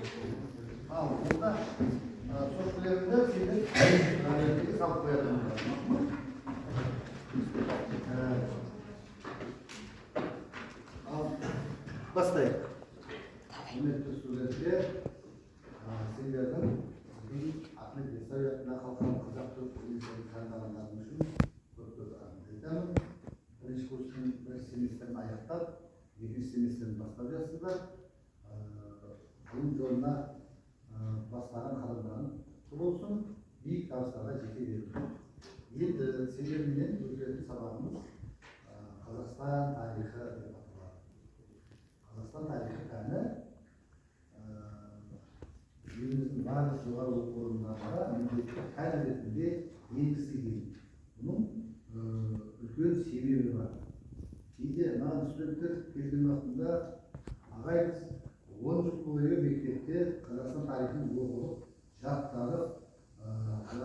Al, burada sosyalinde şimdi salp koyalım. Al, bastayım. Hürmetli suretler, sizlerden Ahmet Yesaviyyat'ına kalkan Kazak Türk Üniversitesi tanıdanlarının için çok anlayacağım. Birinci kursun bir semestrini ayakta, ikinci semestrini başlayasınlar. Bunun yoluna basların kalınların olsun, büyük tavsiyelere ciddi verilir. Şimdi sizlerinin öğretim sabahımız Kazakistan tarihi yapılar. Kazakistan tarihi yani elimizin bazı yukarı okullarında her birisinde yengisi değil. Bunun ülkenin sebebi var. Şimdi bana sürekli geldiğim vaktinde ağayız 10 yıl boyu mektepte Kazakistan tarihini okup şartları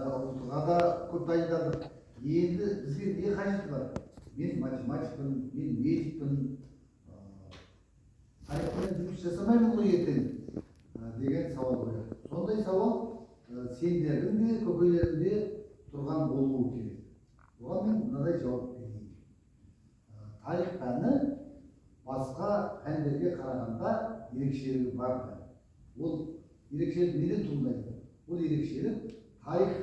okuduğuna da көп дайындадым. Енді бізге не қажеті бар? Мен математикпін, мен медикпін, тарихпен жұмыс жасамаймын ғой ертең деген сауал қояды. Сондай сауал сендердің де көкейлердің де тұрған болуы керек. Оған мен мынадай жауап берейін. Тарих пәні басқа пәндерге қарағанда ерекшелігі бар пән. Ол ерекшелік неден туындайды? Ол ерекшелік тарих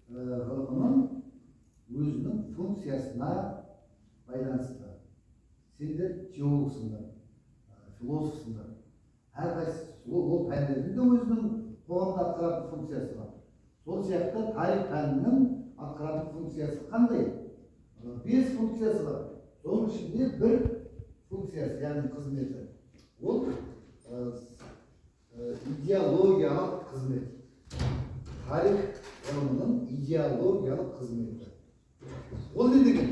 ғылымының өзінің функциясына байланысты. Сендер теологсыңдар, философсыңдар. Әрқайсысы ол пәндердің де өзінің қоғамда атқаратын функциясы бар. Сол сияқты тарих пәнінің атқаратын функциясы қандай? 5 функциясы бар. Соның ішінде бір функциясы, яғни қызметі. Ол идеологиялық қызмет. Тарих ғылымының идеологиялық қызметі. Ол не деген?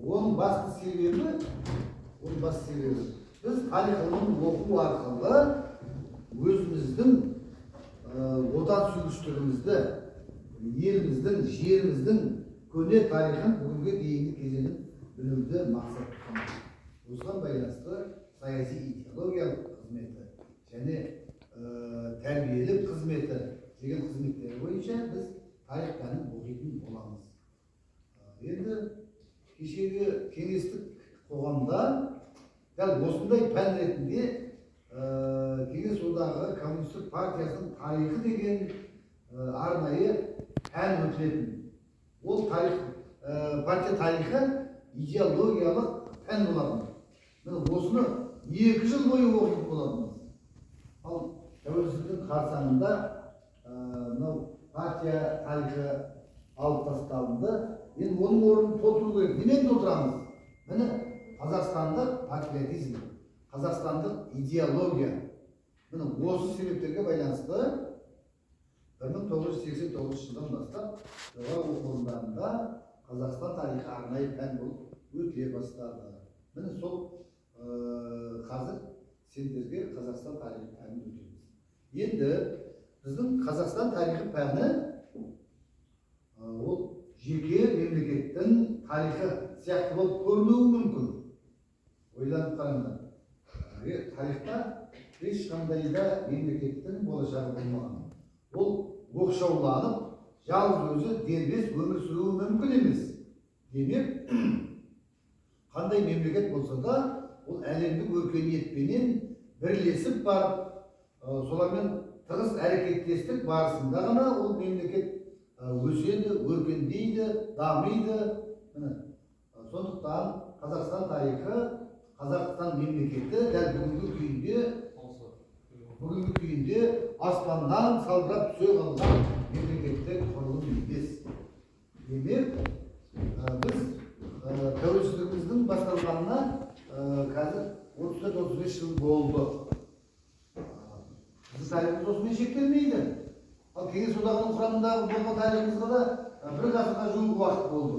Оның басты себебі, біз тарих ғылымын оқу арқылы өзіміздің отансүйгіштігімізді, еліміздің, жеріміздің көне тарихын бүгінге дейінгі кезеңін білуді мақсат тұтамыз. Осыған байланысты саяси идеологиялық қызметі және тәрбиелік қызметі деген қызметтері бойынша біз тарих пәнін оқитын боламыз. Енді кешегі кеңестік қоғамда дәл осындай пән ретінде кеңес одағы коммунистік партиясының тарихы деген арнайы пән өтілетін. Ол партия тарихы идеологиялық пән болатын. Осыны 2 жыл бойы оқитын боламыз. Ал тәуелсіздіктің қарсаңында партия тарихы алып тасталынды. Енді оның орнын толтыру керек. Немен толтырамыз? Міне қазақстандық патриотизм, қазақстандық идеология. Міне осы себептерге байланысты 1989 жылдан бастап жоғары оқу орындарында Қазақстан тарихы арнайы пән болып өте бастады. Міне сол қазір сендерге Қазақстан тарихы пәнін өтеміз. Енді біздің Қазақстан тарихы пәні ол жеке мемлекеттің тарихы сияқты болып көрінуі мүмкін. Ойланып қараңдар. Тарихта ешқандай да мемлекеттің болашағы болмаған. Ол оқшауланып, жалғыз өзі дербес өмір сүруі мүмкін емес. Демек, қандай мемлекет болса да, ол әлемдік өркениетпенен бірлесіп барып, солармен тығыз әрекеттестік барысында ғана ол мемлекет өседі, өркендейді, дамиды. Сондықтан Қазақстан тарихы, Қазақстан мемлекеті дәл бүгінгі күйінде аспаннан салбырап түсе қалған мемлекеттік құрылым емес. Демек, біз тәуелсіздігіміздің басталғанына қазір 34-35 жыл болды. Біздің тарихымыз осымен шектелмейді. Ал кеңес одағының құрамындағы болған тарихымызға да 1 ғасырға жуық уақыт болды.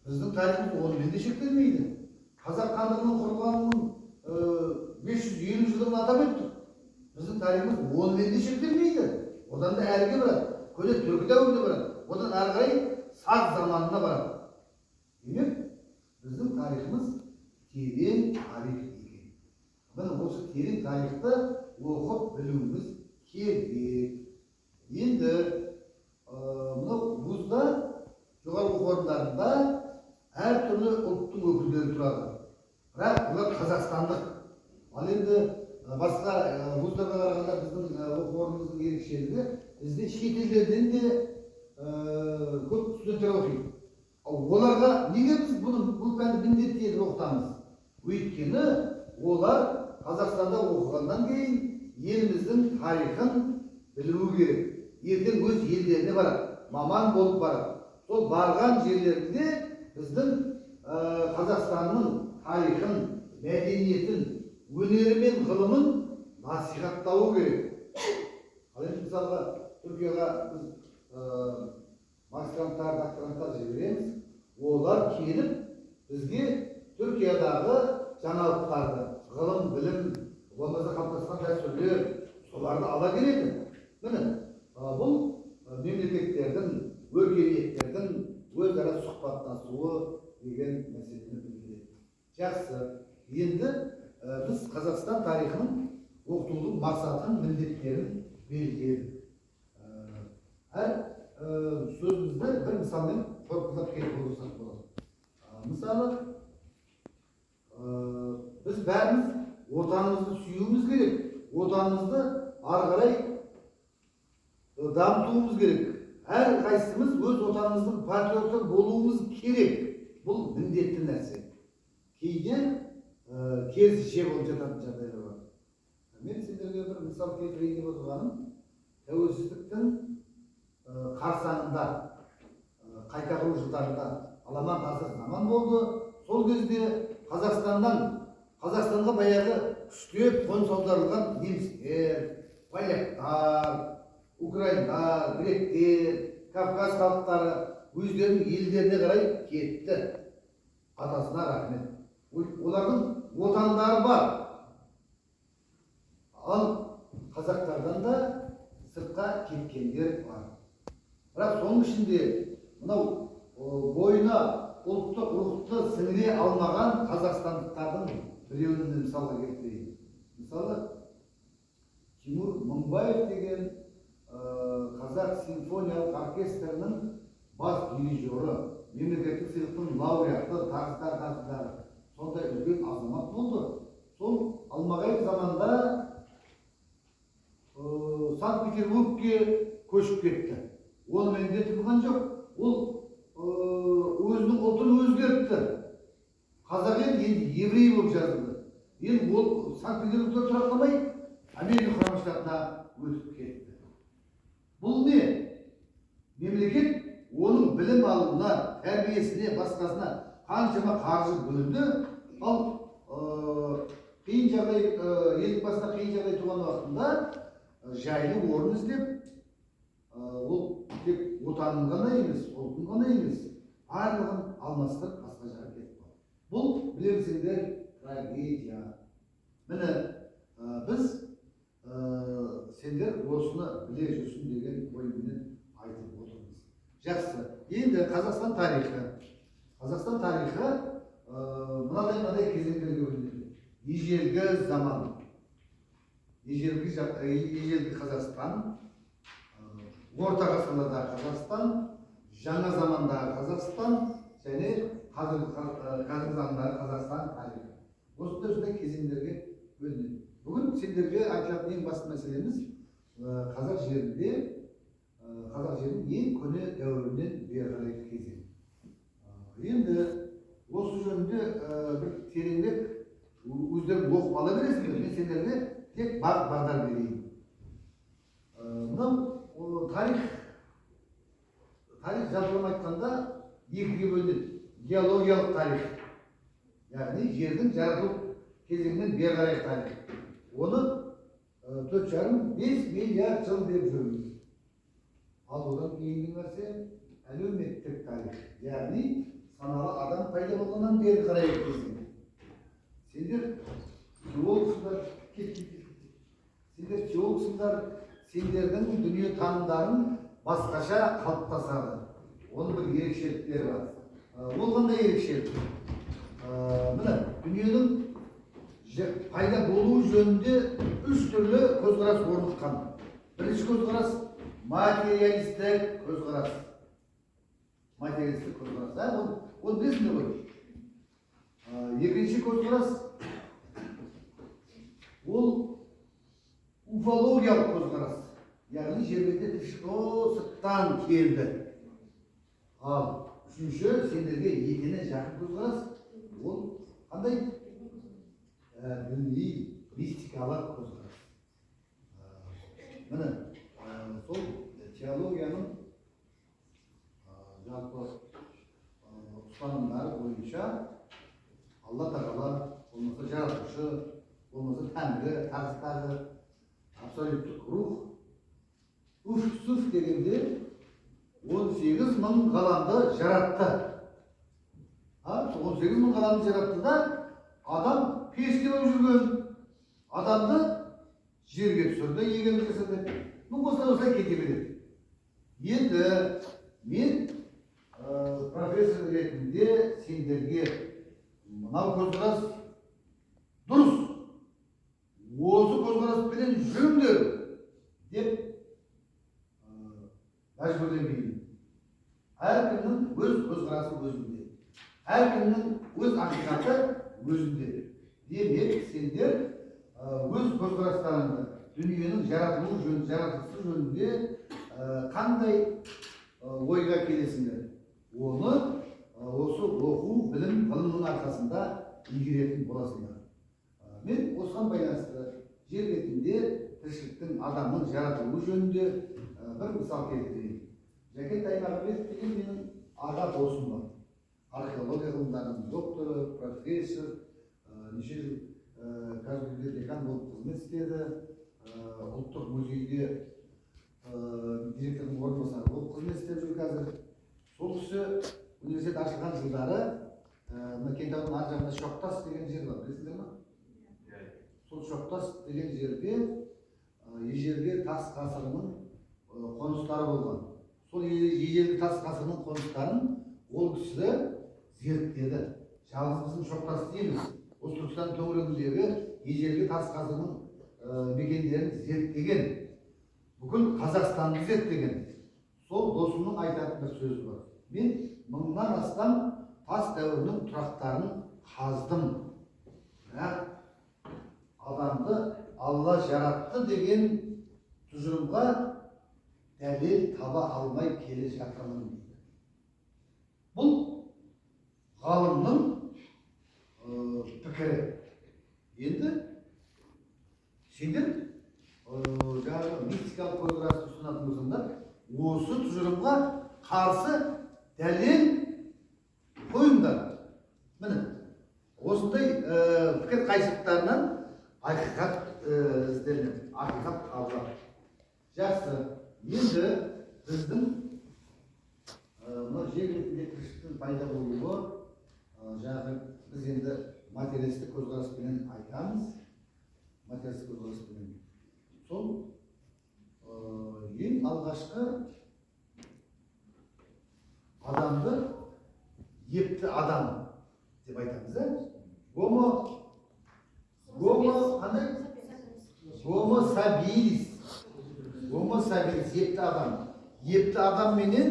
Біздің тарихымыз онымен де шектелмейді. Қазақ хандығының құрылғанының 550 жылдығын атап өттік. Біздің тарихымыз онымен де шектелмейді. Одан да әріге барады. Көне түркі дәуіріне барады. Одан әрі қарай сақ заманына барады. Демек, біздің тарихымыз терең тарих екен. Міне осы терең тарихты оқып білуіміз керек. Енді мынау вузда, жоғары оқу орындарында әртүрлі ұлттың өкілдері тұрады. Бірақ бұлар қазақстандық. Ал енді басқа вуздарға қарағанда біздің оқу орнымыздың ерекшелігі, бізде шет елдерден де көп студенттер оқиды. Оларға неге біз бұл пәнді міндетті етіп оқытамыз? Өйткені олар Қазақстанда оқығаннан кейін еліміздің тарихын білуі керек. Ертең өз елдеріне барады, маман болып барады. Сол барған жерлерінде біздің Қазақстанның тарихын, мәдениетін, өнері мен ғылымын насихаттауы керек. Ал енді мысалға Түркияға біз магистранттар, докторанттар жібереміз. Олар келіп бізге Түркиядағы жаңалықтарды, ғылым, білім, болмаса қалыптасқан дәстүрлер, соларды ала келеді. Міне, бұл мемлекеттердің, өркениеттердің өзара сұхбаттасуы деген мәселені білдіреді. Жақсы. Енді біз Қазақстан тарихының оқытудың мақсатын, міндеттерін белгіледік. Әр сөзімізді бір мысалмен қорытындылап кетіп отырсақ болады. Мысалы, біз бәріміз отанымызды сүюіміз керек, отанымызды ары қарай дамытуымыз керек. Әр қайсымыз өз отанымыздың патриоты болуымыз керек. Бұл міндетті нәрсе. Кейде керісінше болып жататын жағдайлар бар. Мен сендерге бір мысал келтірейін деп отырғаным, тәуелсіздіктің қарсаңында, қайта құру жылдарында аламан ғасыр заман болды. Сол кезде Қазақстанға баяғы күштеп қоныс аударылған немістер, поляктар, украиндар, гректер, Кавказ халықтары өздерінің елдеріне қарай кетті. Атасына рахмет. Олардың отандары бар. Ал қазақтардан да сыртқа кеткендер бар. Бірақ соның ішінде мынау бойына ұлттық рухты сіңіре алмаған қазақстандықтардың біреуін мысалға келтірейін. Мысалы, Тимур Мыңбаев деген қазақ симфониялық оркестрінің бас дирижері, мемлекеттік сыйлықтың лауреаты, тағыстар сондай үлкен азамат болды. Сол алмағайып заманда Санкт-Петербургке көшіп кетті. Оны міндетті тұрған жоқ. Ол өзінің ұлтын өзгертті. Қазақ енді еврей болып жазылды. Енді ол Санкт-Петербургте тұра қалмай Америка құрама штатына өтіп кетті. Бұл не? Мемлекет оның білім алуына, тәрбиесіне, басқасына қаншама қаржы бөлді. Ал қиын жағдай, елдің басына қиын жағдай туған уақытында жайлы орын іздеп, ол тек отанын ғана емес, ұлтын ғана емес, барлығын алмастырып басқа жаққа кетіп қалды. Бұл білемісіңдер трагедия. Міне біз сендер осыны біле жүрсін деген ойменен айтып отырмыз. Жақсы. Енді Қазақстан тарихы. Қазақстан тарихы мынадай кезеңдерге бөлінеді. Ежелгі заман, ежелгі Қазақстан, орта ғасырлардағы Қазақстан, жаңа замандағы Қазақстан және қазіргі замандағы Қазақстан тарихы. Осындай кезеңдерге бөлінеді. Бүгін сендерге айтылатын ең басты мәселеміз қазақ жерінің ең көне дәуірінен бері қарайғы кезең. Енді осы жөнінде бір тереңірек өздерің оқып ала бересіңдер. Мен сендерге тек бағдар берейін. Мынау тарих жалпылама айтқанда екіге бөлінеді. Геологиялық тарих, яғни жердің жаратылу кезеңінен бері қарайғы тарих. Оны 4,5-5 миллиард жыл деп жүрміз. Ал одан кейінгі нәрсе әлеуметтік тарих, яғни саналы адам пайда болғаннан бері қарайғы кезең. Сендер теологсыңдар, сендер теологсыңдар, сендердің дүние танымдарын басқаша қалыптасады. Оның бір ерекшеліктері бар. Ол қандай ерекшелік? Міне, дүниенің пайда болу жөнінде үш түрлі көзқарас орныққан. Бірінші көзқарас материалистік көзқарас. Материалистік көзқарас. Ол білесіңдер ғой. Екінші көзқарас ол уфологиялық көзқарас. Яғни жер бетінде тіршілік сырттан келді. Ал үшінші сендерге етене жақын көзқарас ол қандай? Діни мистикалық көзқарас. Міне сол теологияның жалпы ұстанымдары бойынша Алла Тағала болмаса жаратушы, болмаса Тәңірі, тағыстағы абсолюттік рух Уф-Суф дегенде 18.000 ғаламды жаратты. 18.000 ғаламды жаратты да адам пеште болып жүрген. Адамды жерге түсірді, егеміз жасады. Осылай кете береді. Енді мен профессор ретінде сендерге мынау көзқарас дұрыс. Осы көзқараспенен жүріңдер деп мәжбүрлемеймін. Әркімнің өз көзқарасы өзінде. Әркімнің өз ақиқаты өзінде. Демек, сендер өз көзқарастарыңды дүниенің жаратылуы жөнінде, жаратылысы жөнінде қандай ойға келесіңдер? Оны осы оқу, білім, ғылымның арқасында игеретін боласыңдар. Мен осыған байланысты жер бетінде тіршіліктің адамның жаратылуы жөнінде бір мысал келтірейін. Жәкен Таймағанбетов деген менің аға досым бар. Археология ғылымдарының докторы, профессор, неше жыл қазіргі декан болып қызмет істеді. Ұлттық музейде директордың орынбасары болып қызмет істеп жүр қазір. Сол кісі университет ашылған жылдары Кентаудың ар жағында Шоқтас деген жер бар, білесіңдер ме? Сол Шоқтас деген жерде ежелгі тас ғасырының қоныстары болған. Сол ежелгі тас ғасырының қоныстарын ол кісі зерттеді. Жалғыз біздің Шоқтас дейміз. Осы Түркістан төңірегіндегі ежелгі тас ғасырының мекендерін зерттеген. Бүкіл Қазақстанды зерттеген. Сол досымның айтатын бір сөзі бар. Мен 1000-нан астам тас дәуірінің тұрақтарын қаздым. Бірақ адамды Алла жаратты деген тұжырымға дәлел таба алмай келе жатырмын дейді. Бұл ғалымның пікірі. Енді сендер жаңағы мистикалық көзқарасты ұсынатын болсаңдар, осы тұжырымға қарсы дәлел қойыңдар. Міне, осындай пікір қайшылықтарынан ақиқат ізденеді, ақиқат табылады. Жақсы, енді біздің жер бетінде тіршіліктің пайда болуы, жаңағы біз енді материалистік көзқараспенен айтамыз. Материалистік көзқараспенен. Сол ең алғашқы адамды епті адам деп айтамыз. Гомо сабилис. Гомо сабилис, епті адам. Епті адам менен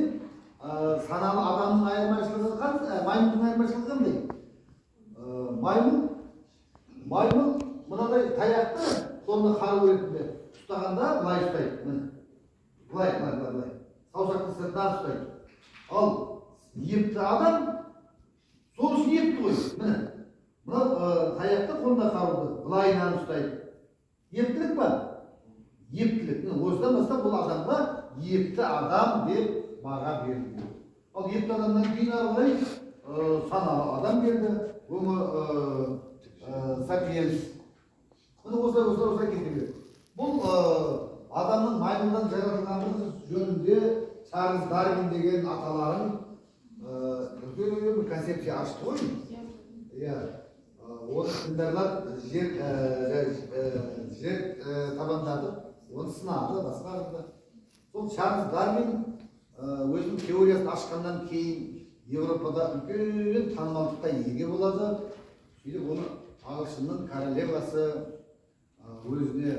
саналы адамның айырмашылығы қандай? Маймылдың айырмашылығы қандай? Маймыл мынадай таяқты сонда қару ретінде ұстағанда былай ұстайды. Былай. Саусақты сыртынан ұстайды. Ал епті адам сол үшін епті ғой. Мына таяқты қолында қаруды былайынан ұстайды. Ептілік па? Ептілік. Осыдан бастап бұл адамға епті адам деп баға берілді. Ал епті адамнан кейін ары қарай саналы адам келді. Сапиенс. Осылай кете береді. Бұл адамның маймылдан жаратылғандығы жөнінде Чарльз Дарвин деген аталарың үлкен бір концепция ашты ғой. Оны діндарлар жер табандады, оны сынады, басқа қылды. Сол Чарльз Дарвин өзінің теориясын ашқаннан кейін Европада үлкен танымалдыққа еге болады. Сөйтіп оны ағылшынның королевасы өзіне